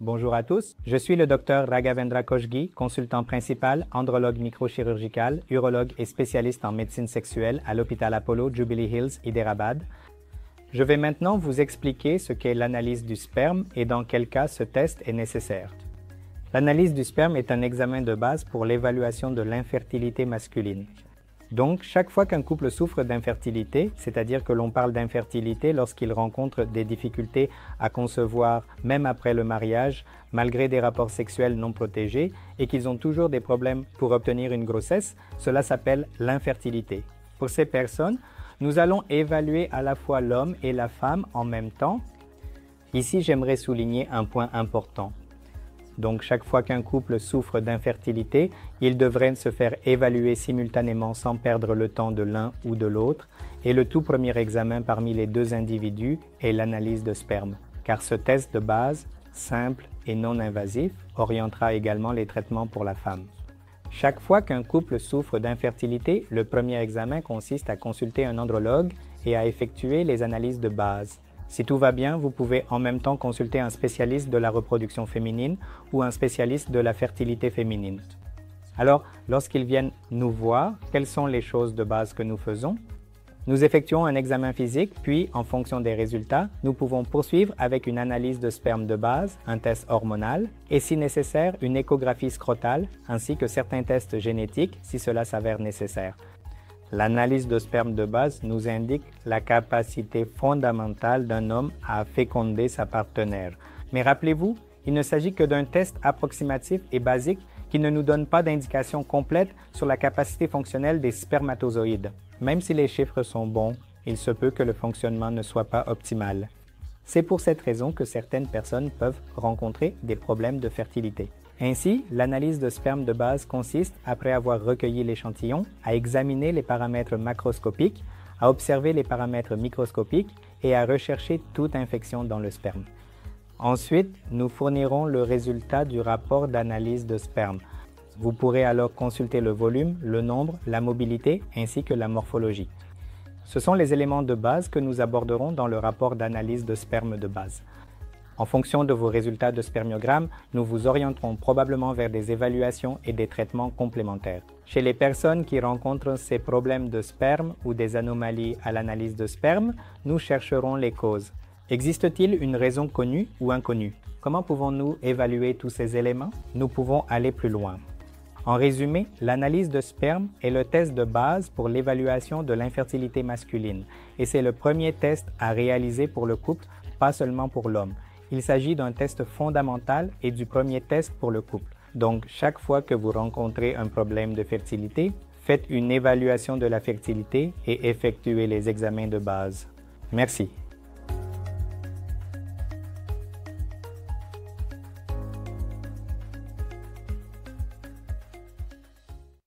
Bonjour à tous, je suis le Dr Raghavendra Koshgi, consultant principal, andrologue microchirurgical, urologue et spécialiste en médecine sexuelle à l'hôpital Apollo Jubilee Hills, Hyderabad. Je vais maintenant vous expliquer ce qu'est l'analyse du sperme et dans quel cas ce test est nécessaire. L'analyse du sperme est un examen de base pour l'évaluation de l'infertilité masculine. Donc, chaque fois qu'un couple souffre d'infertilité, c'est-à-dire que l'on parle d'infertilité lorsqu'il rencontre des difficultés à concevoir même après le mariage, malgré des rapports sexuels non protégés, et qu'ils ont toujours des problèmes pour obtenir une grossesse, cela s'appelle l'infertilité. Pour ces personnes, nous allons évaluer à la fois l'homme et la femme en même temps. Ici, j'aimerais souligner un point important. Donc, chaque fois qu'un couple souffre d'infertilité, il devrait se faire évaluer simultanément sans perdre le temps de l'un ou de l'autre. Et le tout premier examen parmi les deux individus est l'analyse de sperme, car ce test de base, simple et non invasif, orientera également les traitements pour la femme. Chaque fois qu'un couple souffre d'infertilité, le premier examen consiste à consulter un andrologue et à effectuer les analyses de base. Si tout va bien, vous pouvez en même temps consulter un spécialiste de la reproduction féminine ou un spécialiste de la fertilité féminine. Alors, lorsqu'ils viennent nous voir, quelles sont les choses de base que nous faisons? Nous effectuons un examen physique, puis, en fonction des résultats, nous pouvons poursuivre avec une analyse de sperme de base, un test hormonal, et si nécessaire, une échographie scrotale, ainsi que certains tests génétiques si cela s'avère nécessaire. L'analyse de sperme de base nous indique la capacité fondamentale d'un homme à féconder sa partenaire. Mais rappelez-vous, il ne s'agit que d'un test approximatif et basique qui ne nous donne pas d'indication complète sur la capacité fonctionnelle des spermatozoïdes. Même si les chiffres sont bons, il se peut que le fonctionnement ne soit pas optimal. C'est pour cette raison que certaines personnes peuvent rencontrer des problèmes de fertilité. Ainsi, l'analyse de sperme de base consiste, après avoir recueilli l'échantillon, à examiner les paramètres macroscopiques, à observer les paramètres microscopiques et à rechercher toute infection dans le sperme. Ensuite, nous fournirons le résultat du rapport d'analyse de sperme. Vous pourrez alors consulter le volume, le nombre, la mobilité ainsi que la morphologie. Ce sont les éléments de base que nous aborderons dans le rapport d'analyse de sperme de base. En fonction de vos résultats de spermiogramme, nous vous orienterons probablement vers des évaluations et des traitements complémentaires. Chez les personnes qui rencontrent ces problèmes de sperme ou des anomalies à l'analyse de sperme, nous chercherons les causes. Existe-t-il une raison connue ou inconnue? Comment pouvons-nous évaluer tous ces éléments? Nous pouvons aller plus loin. En résumé, l'analyse de sperme est le test de base pour l'évaluation de l'infertilité masculine et c'est le premier test à réaliser pour le couple, pas seulement pour l'homme. Il s'agit d'un test fondamental et du premier test pour le couple. Donc, chaque fois que vous rencontrez un problème de fertilité, faites une évaluation de la fertilité et effectuez les examens de base. Merci.